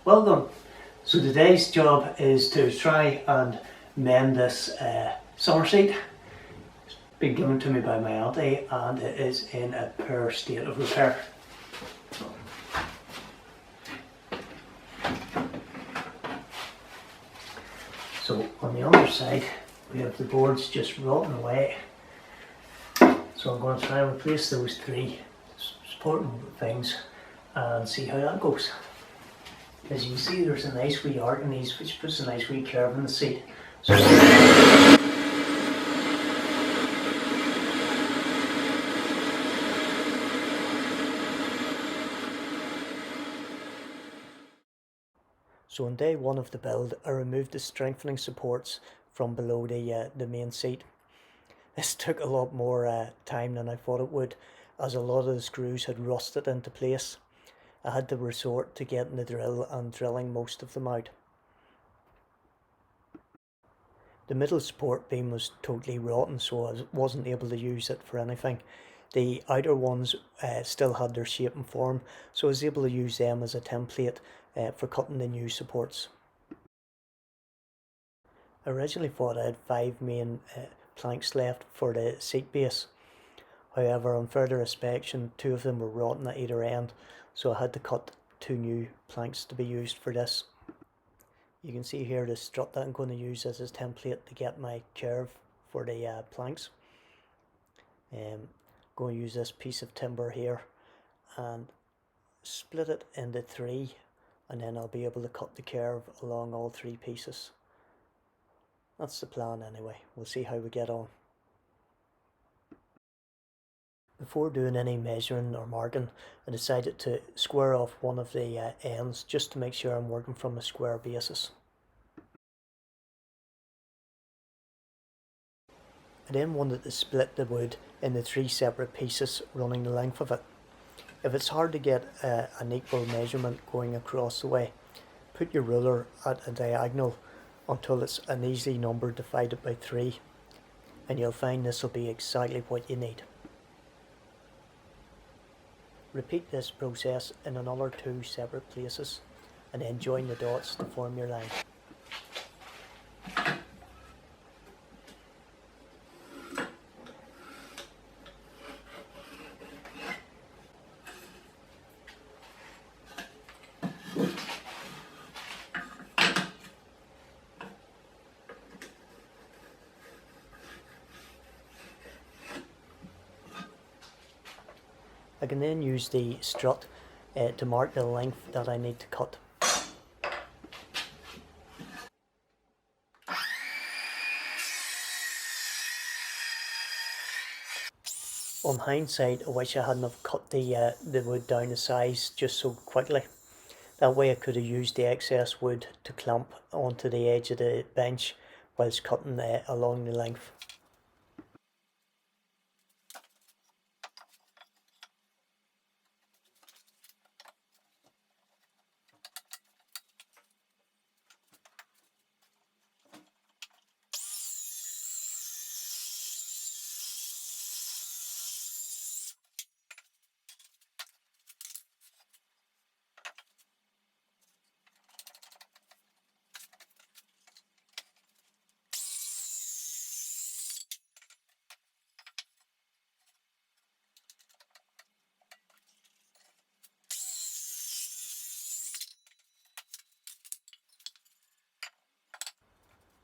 Well done. So today's job is to try and mend this summer seat. It's been given to me by my auntie and it is in a poor state of repair. So on the underside we have the boards just rotting away. So I'm going to try and replace those three supporting things and see how that goes. As you can see, there's a nice wee arc in these, which puts a nice wee curve in the seat. So on day one of the build, I removed the strengthening supports from below the main seat. This took a lot more time than I thought it would, as a lot of the screws had rusted into place. I had to resort to getting the drill and drilling most of them out. The middle support beam was totally rotten, so I wasn't able to use it for anything. The outer ones still had their shape and form, so I was able to use them as a template for cutting the new supports. I originally thought I had 5 main planks left for the seat base. However, on further inspection, 2 of them were rotten at either end, so I had to cut 2 new planks to be used for this. You can see here the strut that I'm going to use as a template to get my curve for the planks. I'm going to use this piece of timber here and split it into 3, and then I'll be able to cut the curve along all 3 pieces. That's the plan anyway. We'll see how we get on. Before doing any measuring or marking, I decided to square off one of the ends just to make sure I'm working from a square basis. I then wanted to split the wood into 3 separate pieces running the length of it. If it's hard to get an equal measurement going across the way, put your ruler at a diagonal until it's an easy number divided by 3, and you'll find this will be exactly what you need. Repeat this process in another 2 separate places and then join the dots to form your line. I can then use the strut to mark the length that I need to cut. On hindsight, I wish I hadn't have cut the wood down to size just so quickly. That way I could have used the excess wood to clamp onto the edge of the bench whilst cutting along the length.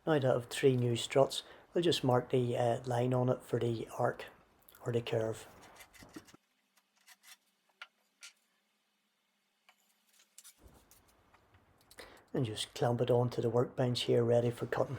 Now that I have 3 new struts, I'll just mark the line on it for the arc or the curve. And just clamp it onto the workbench here ready for cutting.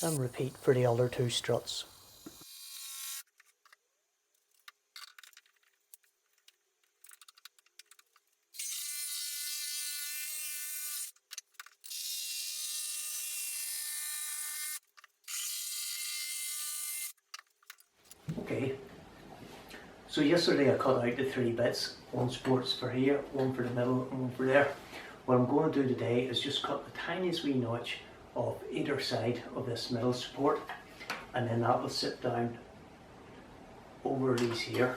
And repeat for the other 2 struts. So yesterday I cut out the 3 bits, one supports for here, one for the middle and one for there. What I'm going to do today is just cut the tiniest wee notch off either side of this middle support, and then that will sit down over these here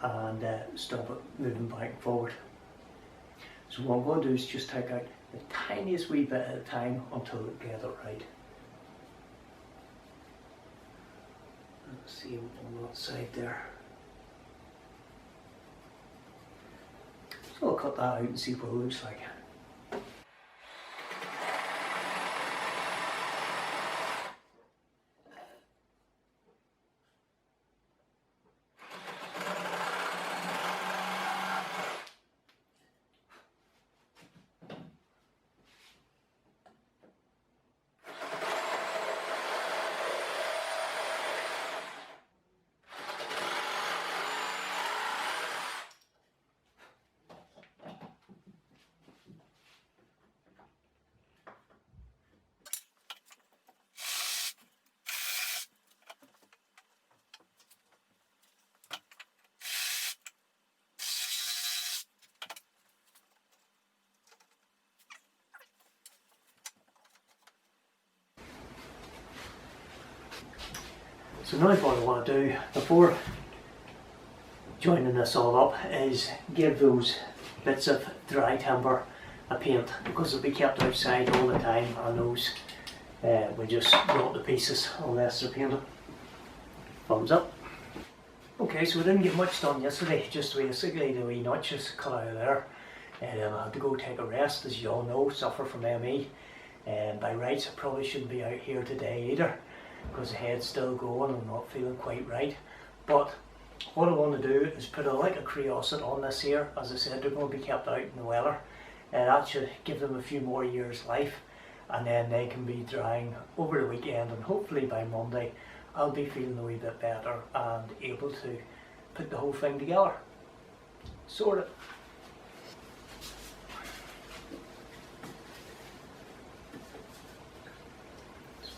and stop it moving back and forward. So what I'm going to do is just take out the tiniest wee bit at a time until I get it right. Let's see on that side there. So I'll cut that out and see what it looks like. So now what I want to do before joining this all up is give those bits of dry timber a paint, because they'll be kept outside all the time and those we just rot to pieces unless they're painted. Thumbs up. Okay, so we didn't get much done yesterday, just basically the wee notches cut out of there. And I had to go take a rest, as you all know, suffer from ME. And by rights I probably shouldn't be out here today either, because the head's still going and I'm not feeling quite right. But what I want to do is put a lick of creosote on this here. As I said, they're going to be kept out in the weather, and that should give them a few more years life, and then they can be drying over the weekend, and hopefully by Monday I'll be feeling a wee bit better and able to put the whole thing together. Sort it.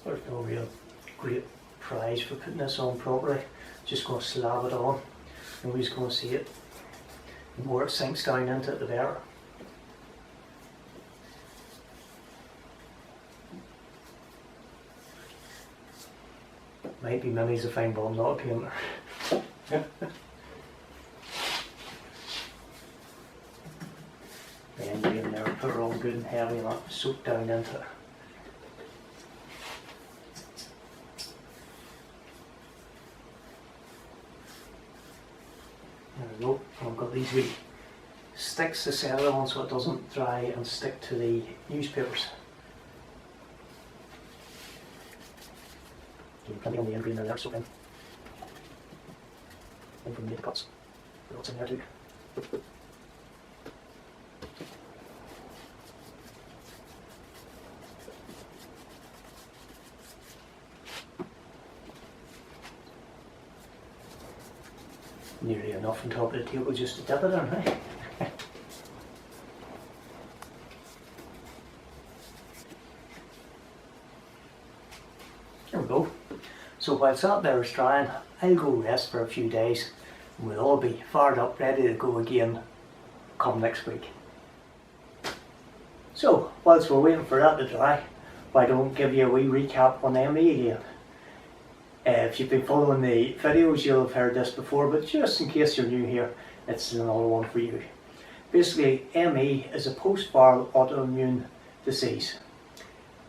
There's no real great prize for putting this on properly. Just going to slab it on. Nobody's going to see it. The more it sinks down into it, the better. Might be Minnie's a fine ball, not a painter. Then you in there, put it all good and heavy and that soak down into it. There we go. I've got these wee sticks to set it on so it doesn't dry and stick to the newspapers. Plenty on the end green there, soak in. And from the cuts. Put what's in there too. Nearly enough on top of the table just to dip it in, right? There we go. So while it's out there drying, I'll go rest for a few days, and we'll all be fired up, ready to go again come next week. So whilst we're waiting for that to dry, why don't give you a wee recap on ME again. If you've been following the videos, you'll have heard this before, but just in case you're new here, it's another one for you. Basically, ME is a post-viral autoimmune disease.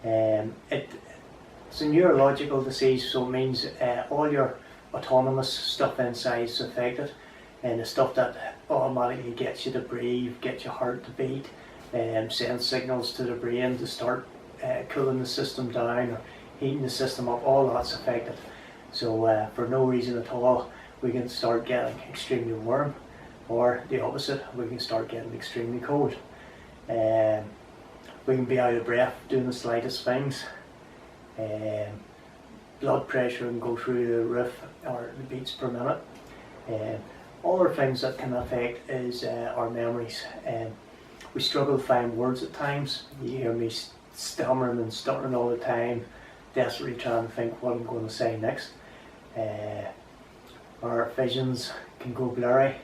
It's a neurological disease, so it means all your autonomous stuff inside is affected, and the stuff that automatically gets you to breathe, gets your heart to beat, sends signals to the brain to start cooling the system down or heating the system up, all that's affected. So for no reason at all, we can start getting extremely warm, or the opposite, we can start getting extremely cold. We can be out of breath doing the slightest things. Blood pressure can go through the roof, or the beats per minute. Other things that can affect is our memories. We struggle to find words at times. You hear me stammering and stuttering all the time, desperately trying to think what I'm going to say next. Our visions can go blurry.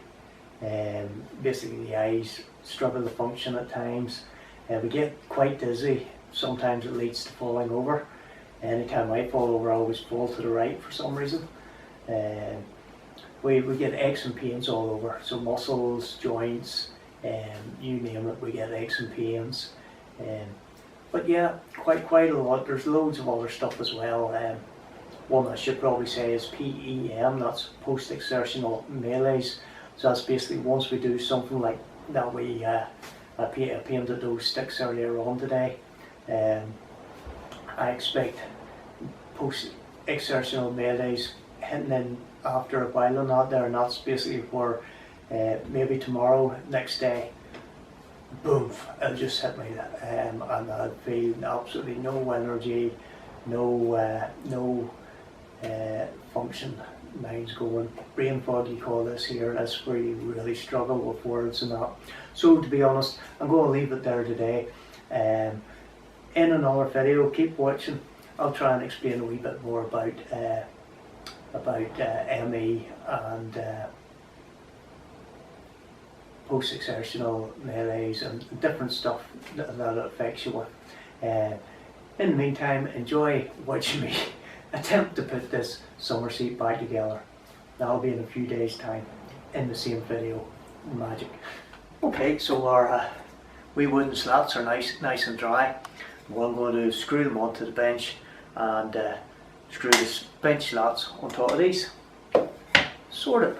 Basically the eyes struggle to function at times. We get quite dizzy. Sometimes it leads to falling over. Anytime I fall over, I always fall to the right for some reason. We get aches and pains all over, so muscles, joints, you name it, we get aches and pains. But yeah, quite a lot. There's loads of other stuff as well. One I should probably say is PEM, that's post-exertional malaise. So that's basically once we do something like that, I painted those sticks earlier on today. I expect post-exertional malaise hitting in after a while on that there, and that's basically where maybe tomorrow, next day, boom, it'll just hit me, and I'll feel absolutely no energy, no function, mind's going, brain fog you call this here. That's where you really struggle with words and that. So to be honest, I'm going to leave it there today. In another video, keep watching. I'll try and explain a wee bit more about ME and post-exertional malaise and different stuff that it affects you with. In the meantime, enjoy watching me attempt to put this summer seat back together. That'll be in a few days' time in the same video. Magic. Okay, so our wee wooden slats are nice and dry. What I'm going to do is screw them onto the bench and screw the bench slats on top of these. Sorted.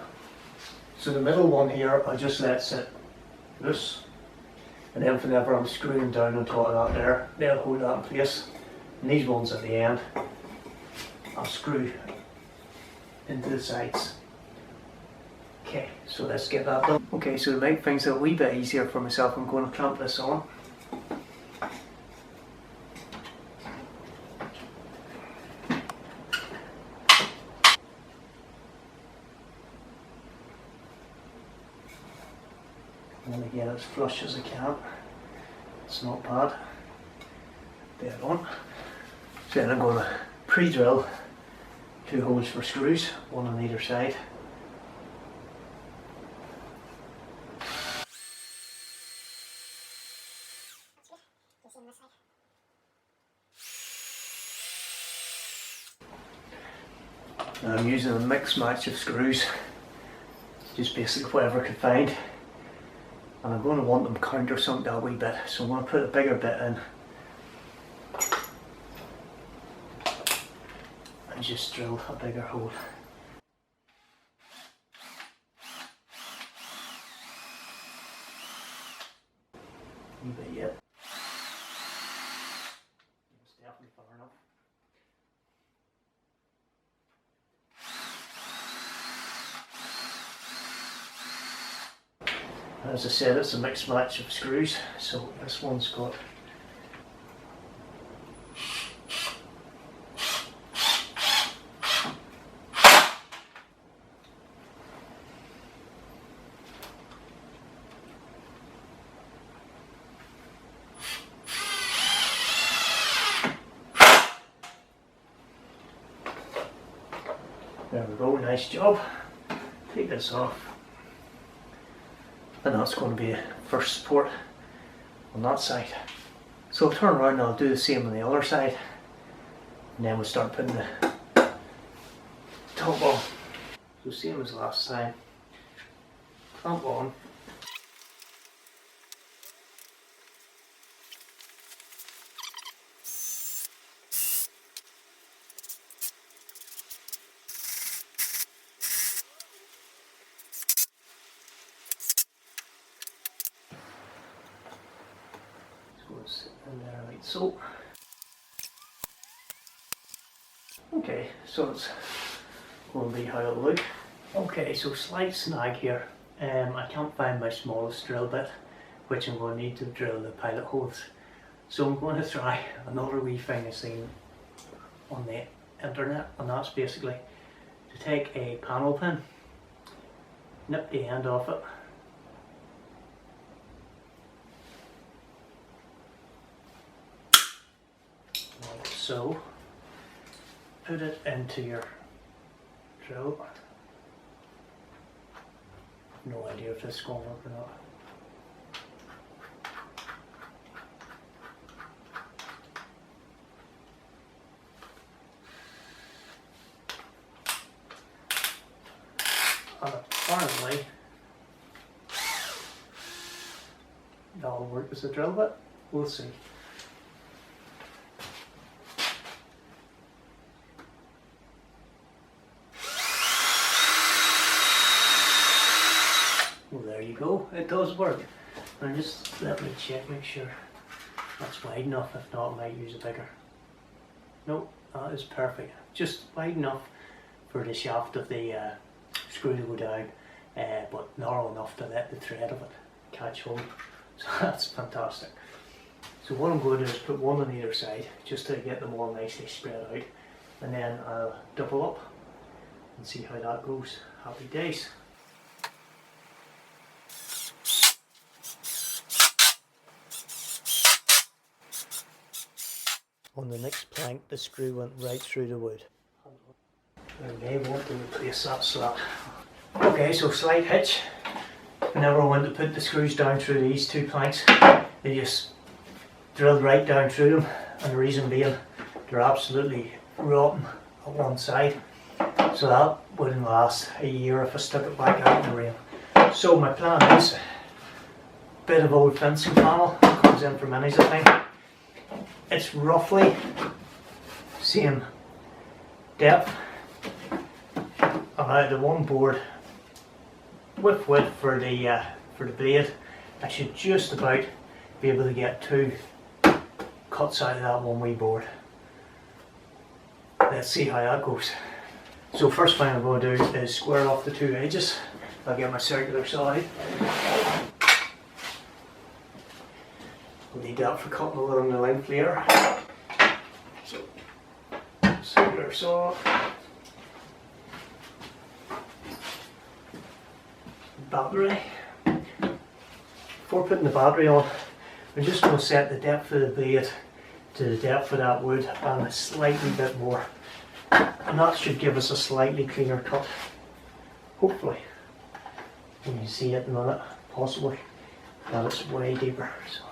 So the middle one here, I'll just let sit loose, and then whenever I'm screwing down on top of that there, they'll hold that in place. And these ones at the end, I'll screw into the sides. Okay, so let's get that done. Okay, so to make things a wee bit easier for myself, I'm going to clamp this on. I want to get it as flush as I can. It's not bad. Dead on. So then I'm going to pre-drill 2 holes for screws, one on either side. Now I'm using a mixed match of screws, just basically whatever I could find. And I'm going to want them countersunk that wee bit, so I'm going to put a bigger bit in and just drill a bigger hole. A wee bit yet. It's definitely far enough. As I said, it's a mixed match of screws, so this one's got there we go, nice job. Take this off. And that's going to be a first support on that side. So I'll turn around and I'll do the same on the other side, and then we'll start putting the top on. So same as last time, clamp on. Sit in there like so. Okay, so it's going to be how it'll look. Okay, so slight snag here. I can't find my smallest drill bit, which I'm going to need to drill the pilot holes. So I'm going to try another wee thing I've seen on the internet, and that's basically to take a panel pin, nip the end off it, like so, put it into your drill, No idea if this is going to work or not. And apparently that'll work as a drill bit. We'll see. Well, there you go. It does work. Now just let me check, make sure that's wide enough. If not, I might use a bigger. Nope, that is perfect. Just wide enough for the shaft of the screw to go down, but narrow enough to let the thread of it catch hold. So that's fantastic. So what I'm going to do is put one on either side just to get them all nicely spread out, and then I'll double up and see how that goes. Happy days. On the next plank, the screw went right through the wood. I may want to replace that slat. Okay, so slight hitch. Whenever I want to put the screws down through these two planks, they just drilled right down through them, and the reason being they're absolutely rotten on one side, so that wouldn't last a year if I stuck it back out in the rain. So my plan is a bit of old fencing panel, comes in from minis I think. It's roughly same depth, and out of the one board with width for the blade, I should just about be able to get two cuts out of that one wee board. Let's see how that goes. So first thing I'm going to do is square off the two edges. I'll get my circular saw out. We'll need that for cutting along the length later. So, circular saw. Battery. Before putting the battery on, I'm just going to set the depth of the blade to the depth of that wood and a slightly bit more. And that should give us a slightly cleaner cut. Hopefully. When you see it in a minute, possibly. That it's way deeper. So.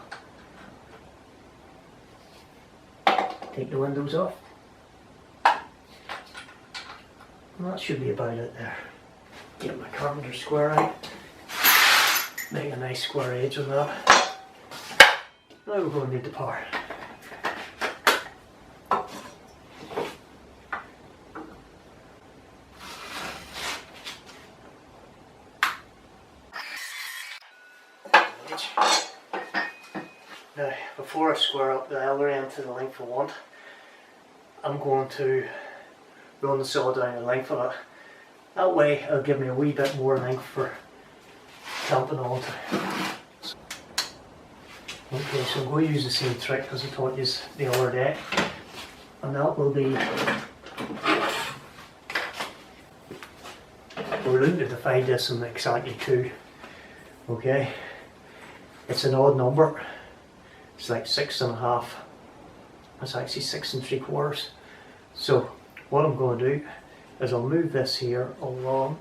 Take the windows off. And that should be about it there. Get my carpenter square out. Make a nice square edge on that. Now we're going to need the power. Now, before I square up the other end to the length I want, I'm going to run the saw down the length of it. That way it'll give me a wee bit more length for clamping onto. Okay, so I'm going to use the same trick as I taught you the other day, and that will be, we're looking to divide this in exactly two. Okay, it's an odd number. It's like 6.5. It's actually 6 3/4. So what I'm going to do is I'll move this here along.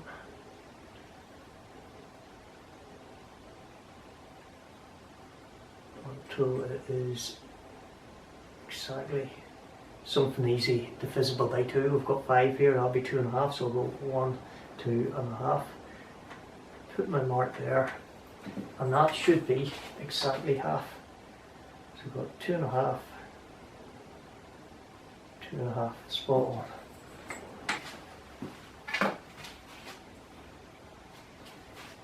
Until it is exactly something easy divisible by 2. We've got 5 here, that'll be 2.5, so I'll go 1, 2.5. Put my mark there, and that should be exactly half. So we've got 2.5, 2.5, spot on.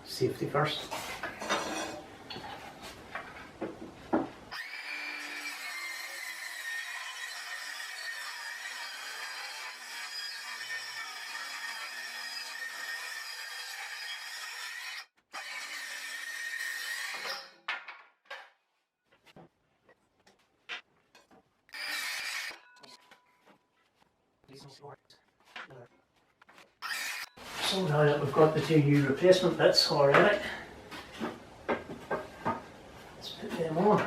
Safety first. So now that we've got the two new replacement bits already, let's put them on.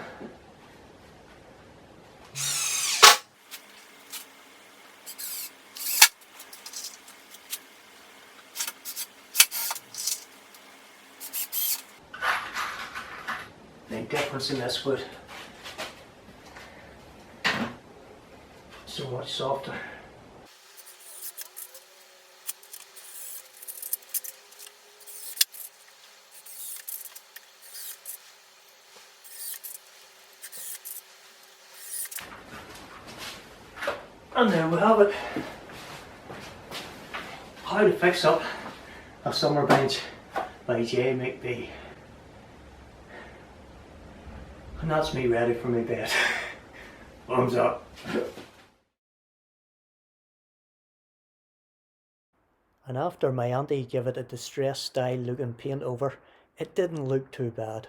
The difference in this wood, so much softer. And there we have it. How to fix up a summer bench by JMcB. And that's me ready for my bed. Thumbs up. And after my auntie gave it a distressed style looking paint over, it didn't look too bad.